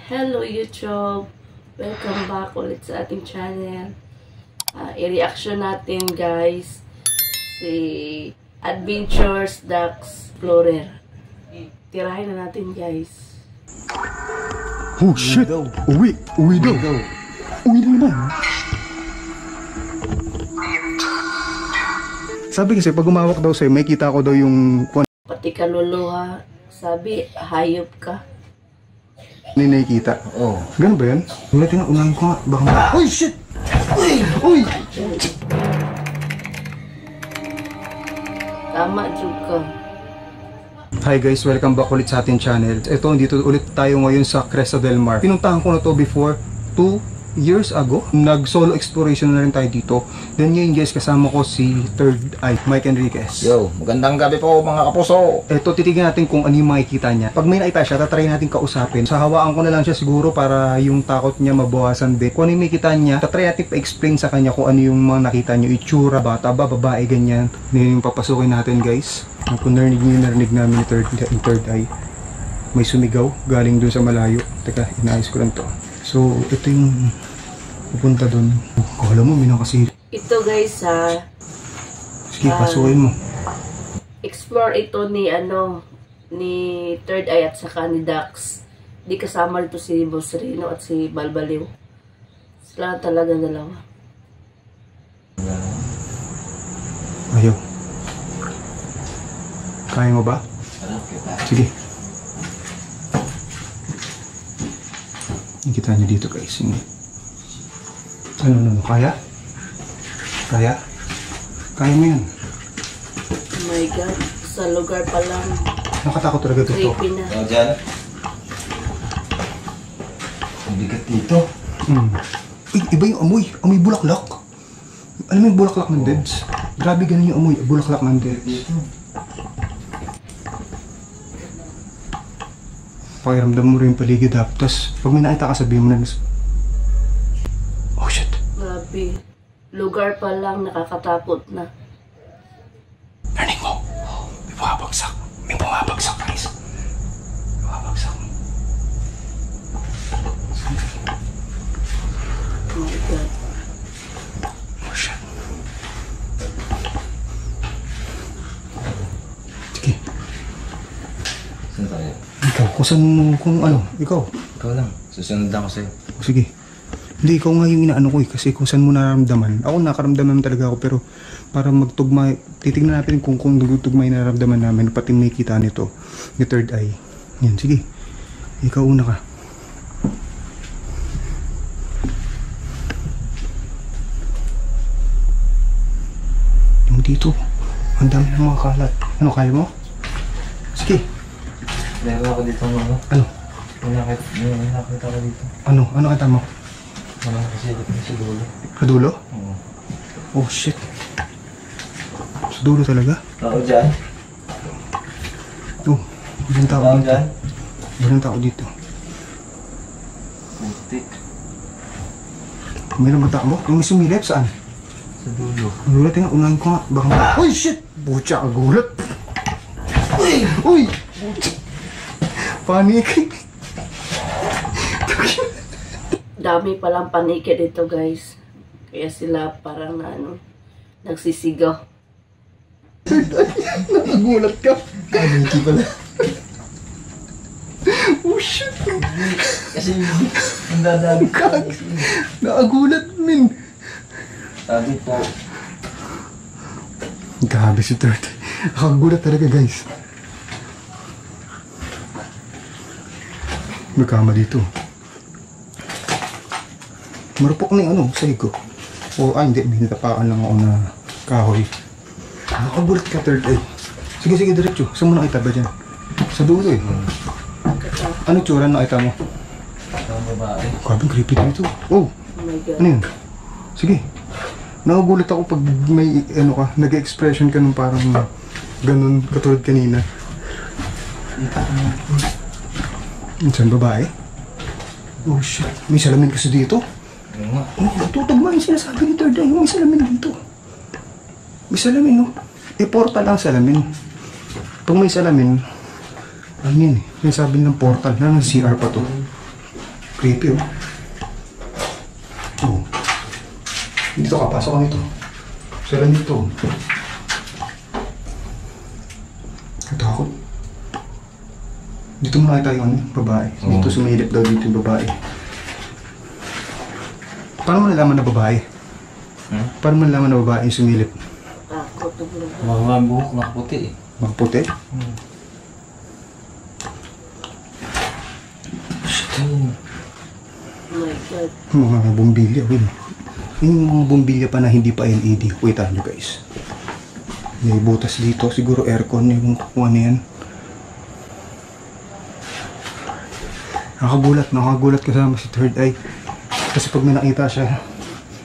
Hello YouTube! Welcome back ulit sa ating channel. I-reaction natin guys si Adventures Ducks Explorer. Tirahin na natin guys. Oh shit! Uwi daw! Uwi na naman! Sabi kasi pag umawak daw sa'yo, may kita ko daw yung Pati kaluluha, sabi hayop ka. Hindi nakikita. Oo. Ganun ba yan? Ulit nga, unahin ko nga. Baka uy, shit! Uy! Tama, Juka. Hi guys, welcome back ulit sa ating channel. Ito, dito ulit tayo ngayon sa Cresta del Mar. Pinuntahan ko na to before 2 years ago. Nag-solo exploration na rin tayo dito. Then ngayon guys, kasama ko si Third Eye, Mike Enriquez. Yo, magandang gabi po mga kapuso. Ito, titignan natin kung ano yung makikita niya. Pag may nakita siya, tatry natin kausapin. Sa hawaan ko na lang siya siguro para yung takot niya mabawasan din. Kung ano yung makikita niya, tatry natin pa-explain sa kanya kung ano yung mga nakita niyo. Itsura, bata ba, babae, ganyan. Yan yung papasukin natin guys. Kung narinig namin ni Third Eye, may sumigaw galing dun sa malayo. Teka, inaayos ko lang to. So, ito yung pupunta dun. Oh, alam mo, minakasiri. Ito guys Sige, pasukin mo. explore ito ni ni Third Eye at saka ni Dax. Di kasama dito si Boss Rino at si Balbaliw. Sila talaga dalawa. Ayaw. Kaya mo ba? Sige. Nakita niyo dito guys. Ano, kaya? Kaya? Kaya mo yan. Oh my God. Sa lugar pa lang. Nakatakot talaga dito. Creepy na. O dyan. Ang bigat dito. Iba yung amoy. Amoy bulaklak. Alam mo yung bulaklak ng deads? Grabe ganun yung amoy. Bulaklak ng deads. Pakiramdam mo rin yung paligid ha. Tapos pag may nakita ka, sabihin mo na. Oh shit. Grabe. Lugar pa lang nakakatakot na. Narinig mo? May bumabagsak. May bumabagsak guys. Bumabagsak. Oh my God. Oh shit. Sige. Saan tayo? Ikaw, kung ano, ikaw. Ikaw lang. Susunod lang ko sa'yo. O, sige. Hindi, ikaw nga yung inaano ko eh. Kasi kung saan mo nararamdaman. Ako nakaramdaman talaga ako. Pero para magtugma, titignan natin kung nagtugma yung nararamdaman namin. Pati may kita nito. Ni Third Eye. Yan, sige. Ikaw una ka. Yung dito. Ang dami ng mga kalat. Ano, kaya mo? Sige. Meron ako dito mga. Ano? May nakita ko dito. Ano kita mo? Ano kasi dito sa dulo. Sa dulo? Oo. Oh shit. Sa dulo talaga? Ako dyan. Oh, walang tao Ako dito. dyan. Walang tao dito. Putik. Mayroon ba tao? Yung may sumilip saan? Sa dulo. Gulat nga, unahin ko nga. Baka uy shit! Butya, gulat! Uy! Butya! Panik! Dami palang paniki dito guys. Kaya sila parang nagsisigaw. Nakagulat ka! Kaniki pala. Oh shit! Kasi ang dadami ko. Nakagulat min! Sabi po. Grabe si Third. Nakagulat talaga guys. May kama dito. Marupok na yung sahig ko. Hindi, binitapakan lang ako na kahoy. Nakagulat ka, Third Eye. Sige, diretso. Saan mo nakita ba dyan? Sa dulo eh. Ano tsura na nakita mo? Ang babae. Grabe, creepy dito. Oh, Oh my God. ano yun? Sige. Nakagulat ako pag may nag-expression ka nung parang ganun katulad kanina. Saan babae? Oh shit, may salamin kasi dito. Ano nga? Oh, tutugma yung sinasabi ni Third Eye. May salamin dito. May salamin, no? Portal lang salamin. Pag may salamin, ano yun eh? Sinasabi ng portal. Ng CR pa to. Creepy, oh. Oh. Dito ka, pasok ka nito. Saan dito? Natakot. Dito mo nakita yung babae. Dito sumilip daw dito yung babae. Paano mo nalaman na babae? Paano mo nalaman na babae yung sumilip? Takot na bulag. Mga buhok na puti eh. Magputi? Oh my God. Mga bumbilya, win. Yung mga bumbilya pa na hindi pa LED. Wait nyo guys. May butas dito. Siguro aircon yung kukuha na yan. Nakagulat kasama si Third Eye. Kasi pag may nakita siya,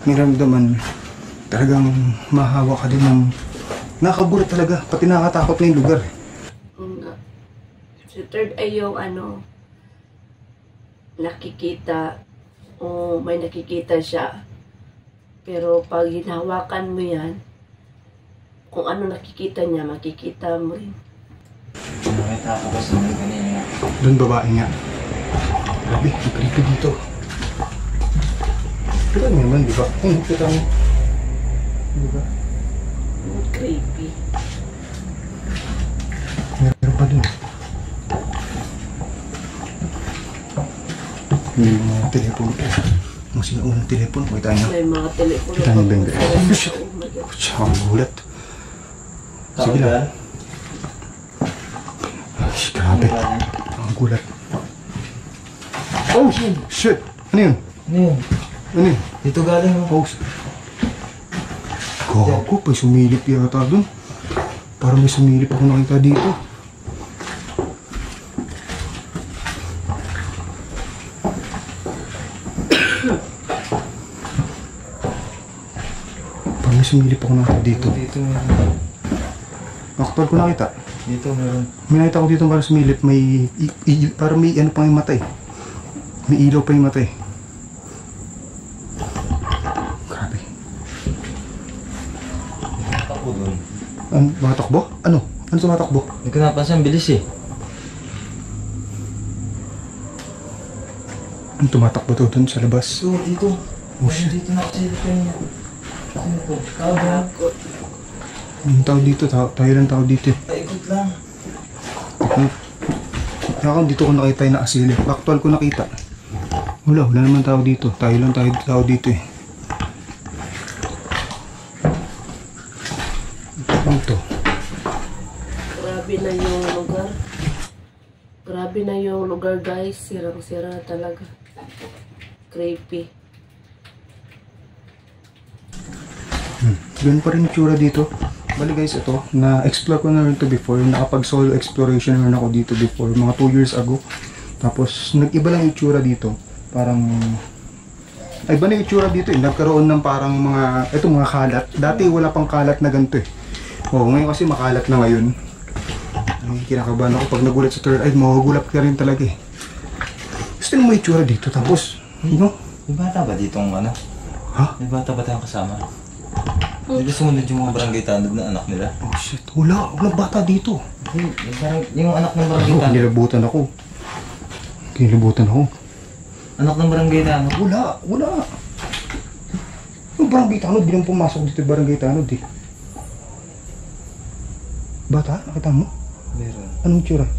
may ramdaman, talagang mahawa ka din ng... Nakagulat talaga. Pati nakakatakot na yung lugar. Si Third Eye yung nakikita o may nakikita siya. Pero pag hinahawakan mo yan, kung ano nakikita niya, makikita mo rin. Nakita ako kasi ng ganyan. Doon babae nga. Grabe, ang creepy dito. Kita mo naman, di ba? Kita mo. Di ba? Creepy. Meron pa dun. May mga telepono. Ang sinaunang telepono, kita niyo. May mga telepono. Kita niyo ba yung Oh my God. Siya, ang gulat. Sige lang. Ay, grabe. Ang gulat. Oh, shit! Ano yun? Ano yun? Ano yun? Dito galing mo. Oh, gago, may sumilip yata dun. Parang may sumilip ako nakita dito. Parang may sumilip ako nakita dito. Dito meron. Aktual ko nakita. Dito meron. May nakita ko dito parang sumilip. May, parang may ano pang yung mata eh. May ilaw pa yung mata eh. Grabe. Ako doon. Matakbo? Ano? Ano tumatakbo? Hindi ko napansin, bilis eh. Ano tumatakbo to dun sa labas? So, dito. Oh, shit. Dito na kasi dito niya. Sino to? Tao ba? Takot. Ang tao dito, tayo lang tao dito eh. Paikot lang. Ako dito ko nakita yung nakasilip. Actual ko nakita. Wala naman tao dito. Tayo lang tao dito eh. Ano to? Grabe na yung lugar. Grabe na yung lugar guys. Sirang-sira talaga. Creepy. Ganun pa rin yung tsura dito. Bali guys, ito, na-explore ko na rin ito before. Nakapag-solo exploration na rin ako dito before, mga 2 years ago. Tapos, nag-iba lang yung tsura dito. Parang, ay ba na yung tsura dito eh. Nagkaroon ng parang mga, ito mga kalat. Dati wala pang kalat na ganito eh. Oo, ngayon kasi makalat na ngayon. Ay, kinakabahan ako pag nagulat sa third eye, magugulat ka rin talaga eh. Gusto mo yung tsura dito, tapos, no? May bata ba ditong ano? Ha? May bata ba tayong kasama? Hindi sumunod yung mga barangay tanod na anak nila? Oh shit, walang bata dito. Hindi, yung anak ng barangay tanod. Kinilabutan ako. Anak ng barangay tanod? Wala. Yung barangay tanod, di lang pumasok dito yung barangay tanod eh. Bata, nakita mo? Meron. Anong tsura?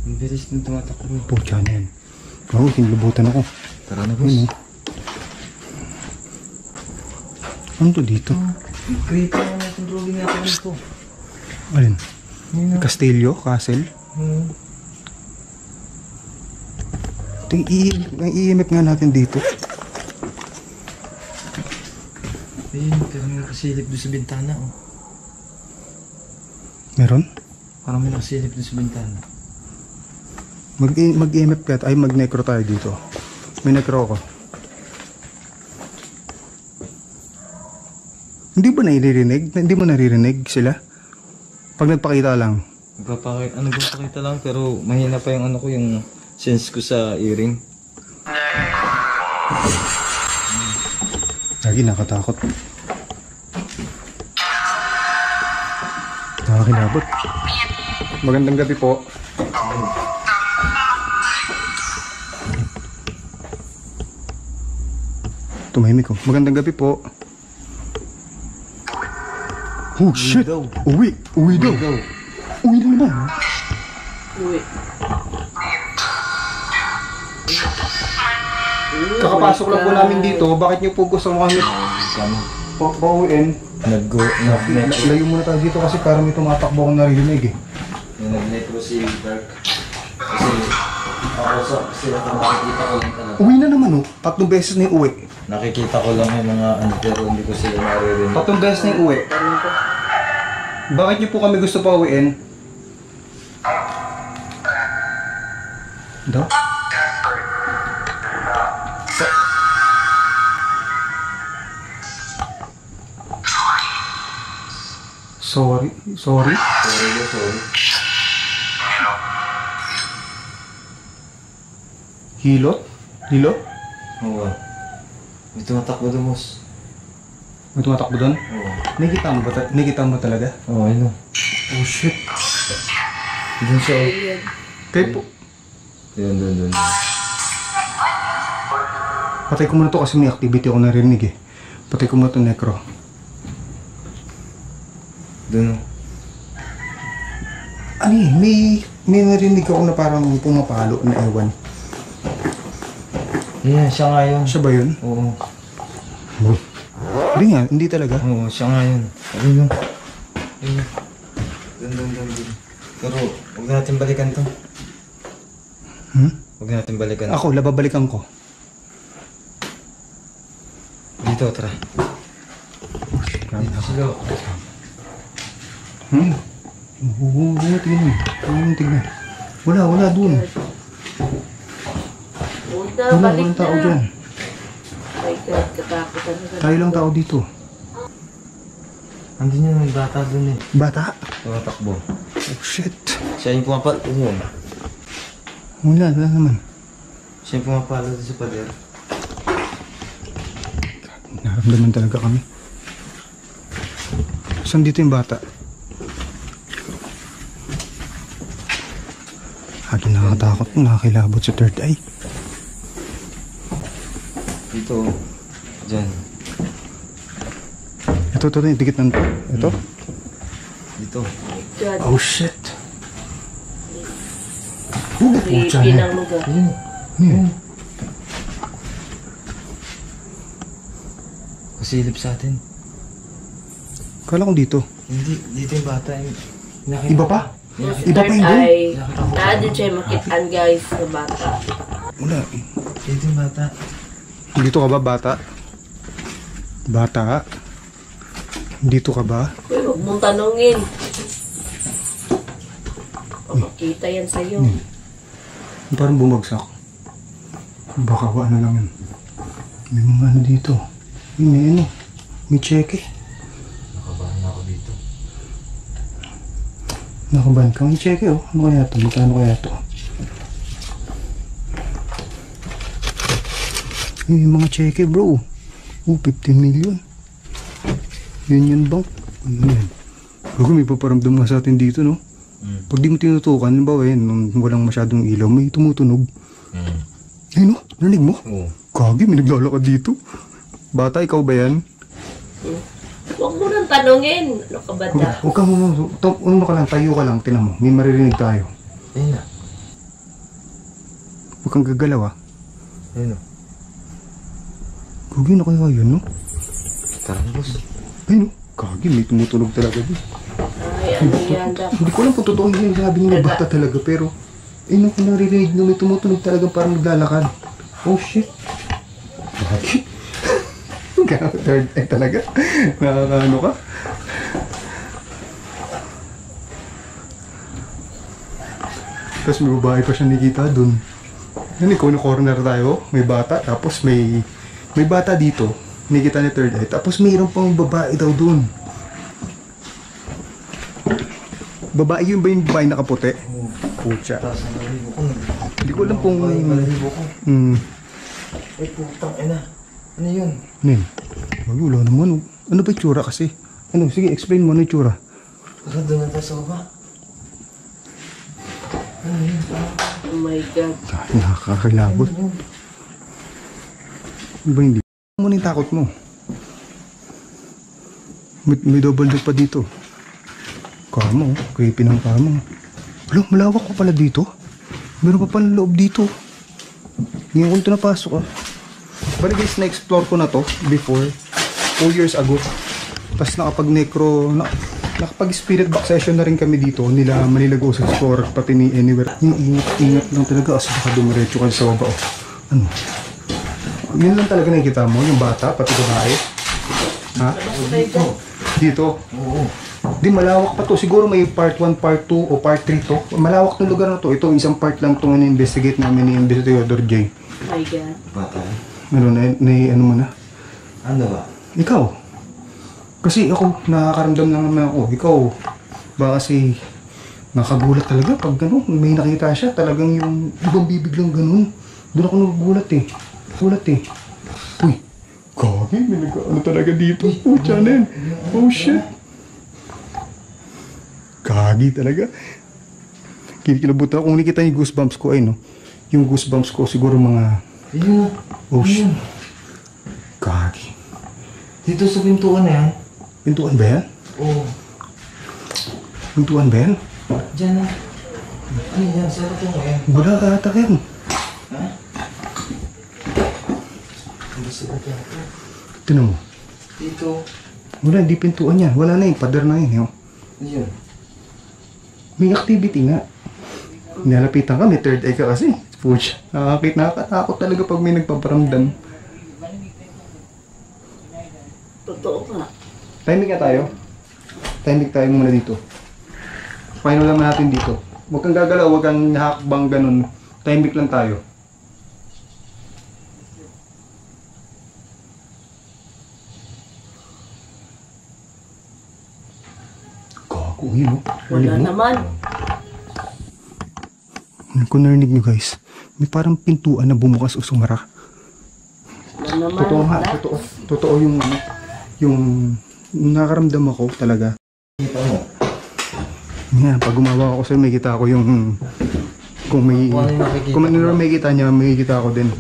Ang bilis nung tumatakbo. Pucha na yan. Oo, kinilabutan ako. Tara na boss. Ano to dito? Creepy na natin drawing natin ito. Alin? Yun na. Castillo? Castle? Ito yung i-emit nga natin dito. Ayun, parang may nakasilip doon sa bintana oh. Meron? Parang may nakasilip doon sa bintana. Mag-emit ka ay mag-necro tayo dito. May necro ako. Hindi ba naririnig? Hindi mo naririnig sila? Pag nagpakita lang. Nagpapakita lang pero mahina pa yung ano ko, yung sense ko sa earring. Lagi nakatakot. Nakakilabot. Magandang gabi po. tumahimik oh. Magandang gabi po. Oh shit! Uwi! Uwi daw! Uwi na naman! Uwi. Kakapasok lang po namin dito. Bakit niyo po gusto mo kami pauwiin? Layo muna tayo dito kasi parang may tumatakbo akong narinig eh. Yung nag-net ko si Dark. Kasi ako sila kung nakikita ko lang talaga. Uwi na naman oh. 3 beses na yung uwi. Nakikita ko lang yung mga ano pero hindi ko sila naririnig. 3 beses na yung uwi. Bakit niyo po kami gusto pauwiin? Daw? Sorry. Sorry. Hilot? Hilot? Oo. May tumatakbo doon, boss. May tumatakbo doon? Oo. Nakita mo talaga? Oo, ayun o. Oh shit. Doon siya. Ayan. Kaya po. Doon. Patay ko muna to kasi may activity ako narinig eh. Patay ko muna to necro. Doon o. Ano eh, may narinig ako na parang pumapalo na ewan. Yeah, siya nga yun. Siya ba yun? Oo. Oh. Hindi nga, hindi talaga. Oo, siya nga yun. Ayun o. Ayun. Doon. Pero, huwag natin balikan to. Huwag natin balikan. Ako, lababalikan ko. Dito, tara. Dito sila. Oo, tingnan. Wala dun. Punta, Wala, balik walang tao na. dyan. My God, katakot talaga. Tayo lang tao dito. Andun yun, may bata dun eh. Bata? Tumatakbo. Oh shit. Siya yung pumapalo. Yun. Wala naman. Siya yung pumapalo doon sa pader. Naramdaman talaga kami. Saan dito yung bata? Hagi nakakatakot, nakakilabot sa third eye. Dito. Diyan. Ito, yung dikit ng to. Ito? Dito. God, Oh shit. Oh, pucha creepy na. ng lugar. Ayun. Hmm. Kasilip sa atin. Kala ko dito. Hindi. Dito yung bata. Iba pa? Iba pa Third yun dun? eye. Naadin siya makitaan guys sa bata. Wala. Dito yung bata. Dito ka ba, bata? Bata? Dito ka ba? Uy, huwag mong tanungin. Makita yan sa'yo. Parang bumagsak. Baka ano lang yun. May mga ano dito. May ano. May cheque. Nakabahan ako dito. Nakaban ka. May cheque oh. Ano kaya ito? Magkano kaya ito? May mga cheque bro. Oh, 15 million. Union Bank. Ano yan? Bago may paparamdam nga sa atin dito no. Pag di mo tinutukan, halimbawa yan, nung walang masyadong ilaw, may tumutunog. Ayun no, narinig mo? Oo. Kagi, may naglalakad dito. Bata, ikaw ba yan? Huwag mo nang tanungin. Ano ka ba da? Huwag kang ano ka lang, tayo ka lang, tinan mo. May maririnig tayo. Ayun na. Huwag kang gagalaw ah. Ayun na. Kagi na kaya yun no? Tara boss. Ayun no, kagi, may tumutunog talaga din. Ay, ano yan da? Hindi ko alam kung totoo yung sabi niya bata talaga, pero ayun ako naririnig na may tumutunog talaga parang naglalakad. Oh shit. Kagi. Gano'n, third eye talaga. Nakakaano ka? Tapos may babae pa siya nakita dun. Yan, ikaw na corner tayo. May bata. Tapos may bata dito. Nakita ni third eye. Tapos mayroon pang babae daw dun. Babae yun ba yung babae nakaputi? Oo. Pucha. Taas ang balahibo ko. Hindi ko alam kung... Balahibo ko. Ay putang ina. Ano yun? Nen. Ay, wala naman. Ano ba yung tsura kasi? Ano? Sige, explain mo ano yung tsura. Tara, doon na tayo sa baba. Ano yun? Oh my God. Nakakakilabot. Ano ba hindi? Ano yung takot mo? May double door pa dito. Kamo, creepy ng kamo. Wala, malawak ko pala dito. Meron pa pala loob dito. Ngayon ko ito napasok ah. Bali guys, na-explore ko na to before 2 years ago. Tapos nakapag-spirit box session na rin kami dito. Nila Manila Ghost Explorer, pati ni Anywhere. Yung ingat lang talaga as baka dumiretso kayo sa baba. Oh. Ano? Yun lang talaga nakikita mo, yung bata, pati babae. Ha? Dito? Oo. Di malawak pa to. Siguro may part 1, part 2 o part 3 to. Malawak ng lugar na to. Ito isang part lang itong in-investigate namin ni Investigator J. My God. Bata. Ano ano mo na? Ano ba? Ikaw. Kasi ako, nakakaramdam lang naman ako. Ikaw, baka kasi nakagulat talaga pag gano'n. May nakita siya, talagang yung ibang bibiglang gano'n. Doon ako nagugulat eh. Gulat eh. Uy, kagi, may nag-ano talaga dito. Oh, channel. Oh, shit. Kagi talaga. Kinikilabutan ako. Kung nakita yung goosebumps ko ay no. Yung goosebumps ko siguro mga... Ayun. Oh, shit. Kagi. Dito sa pintuan na yan. Pintuan ba yan? Oo. Pintuan ba yan? Diyan na. Ano yan? Saan ito mo yan? Wala ka ata yan. Ha? Hindi sila dito. Tinan mo. Dito. Wala, hindi pintuan yan. Wala na yun. Pader na yun. Yun. Ayun. May activity nga. Nalapitan ka. May third eye ka kasi. Puch. Nakakatakot talaga pag may nagpaparamdam. Totoo nga. Timing nga tayo. Timing tayo muna dito. Final lang natin dito. Huwag kang gagalaw, huwag kang hakbang ganun. Timing lang tayo. Gago yun, oh. Wala naman. Kung narinig nyo guys, may parang pintuan na bumukas o sumara. Wala naman. Totoo nga, totoo yung nakaramdam ako talaga. Kita mo. Yan, pag gumawa ako sa'yo, may kita ako yung kung may may kita niya, may kita ako din.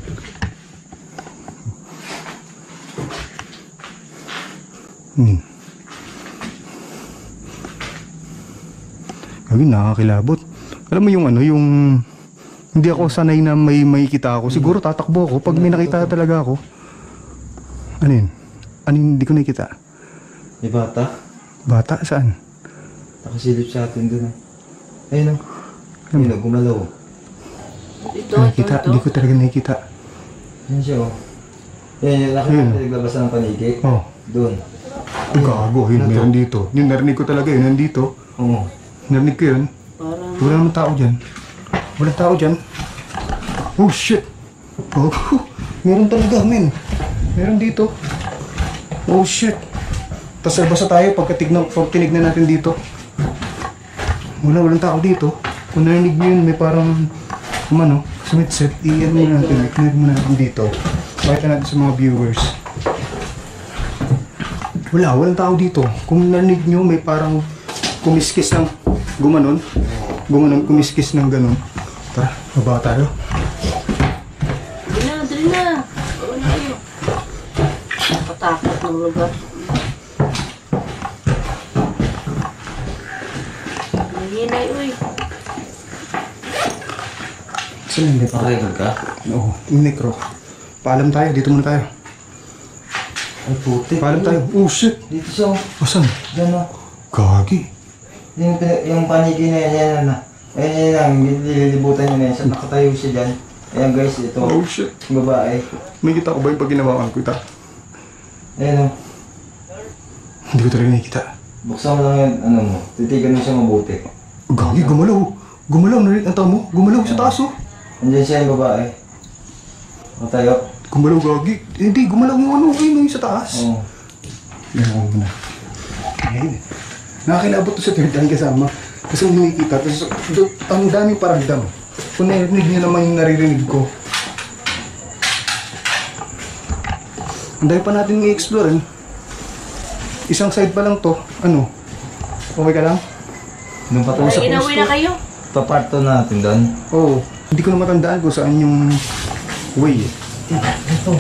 Gabi, nakakilabot. Alam mo yung yung hindi ako sanay na may kita ako. Siguro tatakbo ako pag may nakita talaga ako. Ano yun? Ano yung hindi ko nakita? May bata? Bata? Saan? Nakasilip sa atin doon. Ayun o. Ayun o, gumalaw. Ito, Nakikita, hindi ko talaga nakikita. Yan siya o. Yan, yung nakikita naglabas ng panigit. Oh. Doon. Gago, yun, meron dito. Yung narinig ko talaga yun, nandito. Oo. Narinig ko yun. parang... Wala namang tao dyan. Wala tao dyan. Oh shit! Oh, meron talaga, men. Meron dito. Oh shit! Tapos basta tayo pag tinignan natin dito. Walang tao dito. Kung narinig nyo yun, may parang sumitset. I-ano muna natin. I-clear muna natin dito. Pakita natin sa mga viewers. Walang tao dito. Kung narinig nyo, may parang kumiskis ng gumanon, kumiskis ng ganon. Tara, baba tayo. Dali na. Gawin na kayo. Nakatakot ng lugar. Nanginay, uy. Saan hindi pa? Nakarecord ka? Oo, yung necro. Paalam tayo, dito muna tayo. Ay puti. Paalam tayo. Oh shit! Dito siya o. Asan? Diyan o. Gagi. Yung paniki na yan na. Ayan lang, nililibutan niya na yan. Siya nakatayo siya dyan. Ayan guys, ito. Oh shit. Yung babae. May kita ko ba yung pag ginawakan ko ita? Ayan o. Hindi ko talaga nakikita. Buksan mo lang yan, ano mo. Titigan mo siya mabuti. Gagi, gumalaw. Gumalaw, narinig ang tao mo. Gumalaw sa taas oh. Andiyan siya yung babae. Matayo. Gumalaw, Gagi. Hindi, gumalaw yung yung sa taas. Oo. Yan ako muna. Ayun. Nakakilabot to sa third eye kasama. Kasi kung nakikita, tapos ang daming paramdam. Kung narinig niya naman yung naririnig ko. Ang dami pa natin i-explore eh. Isang side pa lang to. Ano? Okay ka lang? Nung patapos Ay, inaway na kayo. paparto natin doon. Oo. Hindi ko na matandaan kung saan yung way eh. Ito.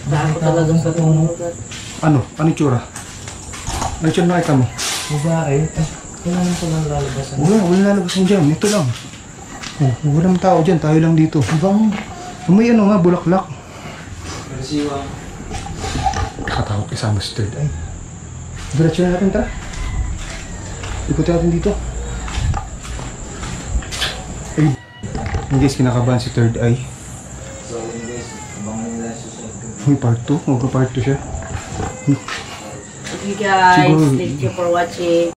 Takot talaga sa ganung lugar. Ano? Ano yung tsura? Ano yung tsura nakita mo? Babae. Wala naman palang lalabasan. Wala lalabasan dyan. Ito lang. Oh, walang tao dyan. Tayo lang dito. Ibang. May ano nga, bulaklak. Karasiwa. Nakatakot kasama si Third Eye. Diretso na natin, tara. Ikutin natin dito. Ay, guys, kinakabahan si Third Eye. So yun guys, abangan nila susunod ko. Uy, part 2. Mag-part 2 siya. Okay guys, Siguro- thank you for watching.